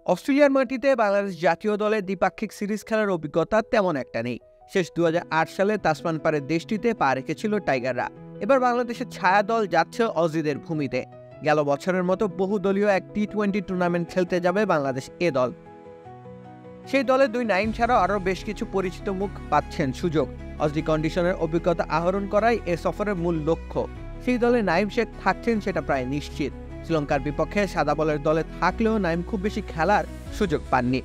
অস্ট্রেলিয়ার মাটিতে বাংলাদেশ জাতীয় দলের দ্বিপাক্ষিক সিরিজ খেলার অভিজ্ঞতা তেমন একটা নেই। শেষ 2008 সালে তাসমান পাড়ের দেশটিতে পা রেখেছিল টাইগাররা। এবার বাংলাদেশের ছায়া দল যাচ্ছে অজিদের ভূমিতে। গেল বছরের মতো বহুদলীয় এক টি-20 টুর্নামেন্ট খেলতে যাবে বাংলাদেশ এ দল। সেই দলে দুই নাইম ছাড়াও আরও বেশ কিছু পরিচিত মুখ পাচ্ছেন সুযোগ। অজি কন্ডিশনের অভিজ্ঞতা আহরণ করাই এ সফরের মূল লক্ষ্য। সেই দলে নাইম শেখ থাকছেন সেটা প্রায় নিশ্চিত। শ্রীলঙ্কার বিপক্ষে সাদা বলের দলে থাকলেও নাইম খুব বেশি খেলার সুযোগ পাননি।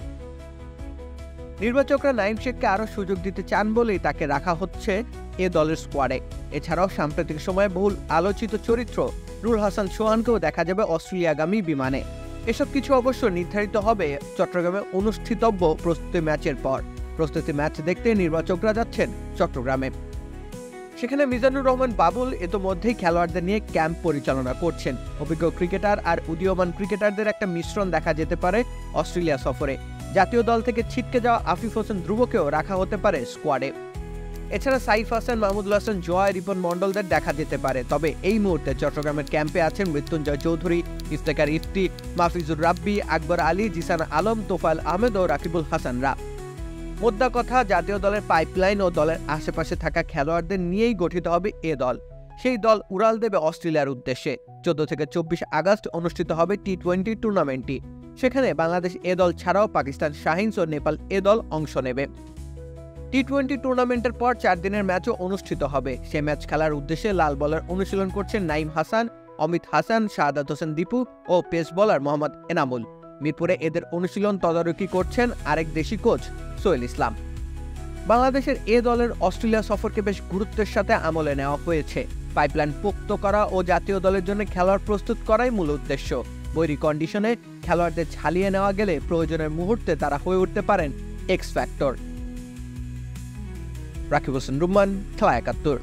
নির্বাচকরা নাইম শেখকে আরও সুযোগ দিতে চান বলেই তাকে রাখা হচ্ছে এ দলের স্কোয়াডে। এছাড়াও সাম্প্রতিক সময়ে বহুল আলোচিত চরিত্র রুল হাসান সোহানকেও দেখা যাবে অস্ট্রেলিয়াগামী বিমানে। এসব কিছু অবশ্য নির্ধারিত হবে চট্টগ্রামে অনুষ্ঠিতব্য প্রস্তুতি ম্যাচের পর। প্রস্তুতি ম্যাচ দেখতে নির্বাচকরা যাচ্ছেন চট্টগ্রামে। সেখানে মিজানুর রহমান বাবুল ইতোমধ্যেই খেলোয়াড়দের নিয়ে ক্যাম্প পরিচালনা করছেন। অভিজ্ঞ ক্রিকেটার আর উদীয়মান ক্রিকেটারদের একটা মিশ্রণ দেখা যেতে পারে অস্ট্রেলিয়া সফরে। জাতীয় দল থেকে ছিটকে যাওয়া আফিফ হোসেন ধ্রুবকেও রাখা হতে পারে স্কোয়াডে। এছাড়া সাইফ হাসান, মাহমুদুল হাসান, জয়, রিপন মণ্ডলদের দেখা যেতে পারে। তবে এই মুহূর্তে চট্টগ্রামের ক্যাম্পে আছেন মৃত্যুঞ্জয় চৌধুরী, ইফতেখার ইফতি, মাহফিজুর রাব্বি, আকবর আলী, জিসান আলম, তোফায়েল আহমেদ ও রাকিবুল হাসানরা। মোদ্দা কথা, জাতীয় দলের পাইপলাইন ও দলের আশেপাশে থাকা খেলোয়াড়দের নিয়েই গঠিত হবে এ দল। সেই দল উড়াল দেবে অস্ট্রেলিয়ার উদ্দেশ্যে। 14 থেকে 24 আগস্ট অনুষ্ঠিত হবে টি-20 টুর্নামেন্টটি। সেখানে বাংলাদেশ এ দল ছাড়াও পাকিস্তান শাহিনস ও নেপাল এ দল অংশ নেবে। টি-20 টুর্নামেন্টের পর 4 দিনের ম্যাচও অনুষ্ঠিত হবে। সে ম্যাচ খেলার উদ্দেশ্যে লাল বলের অনুশীলন করছেন নাইম হাসান, অমিত হাসান, শাহাদাত হোসেন দীপু ও পেস বোলার মোহাম্মদ এনামুল। মিরপুরে এদের অনুশীলন তদারকি করছেন আরেক দেশি কোচ সোহেল ইসলাম। বাংলাদেশের এ দলের অস্ট্রেলিয়া সফরকে বেশ গুরুত্বের সাথে আমলে নেওয়া হয়েছে। পাইপলাইন পোক্ত করা ও জাতীয় দলের জন্য খেলোয়াড় প্রস্তুত করাই মূল উদ্দেশ্য। বৈরী কন্ডিশনে খেলোয়াড়দের ঝালিয়ে নেওয়া গেলে প্রয়োজনের মুহূর্তে তারা হয়ে উঠতে পারেন এক্স ফ্যাক্টর। রাকিব হোসেন রুম্মান, খেলা ৭১।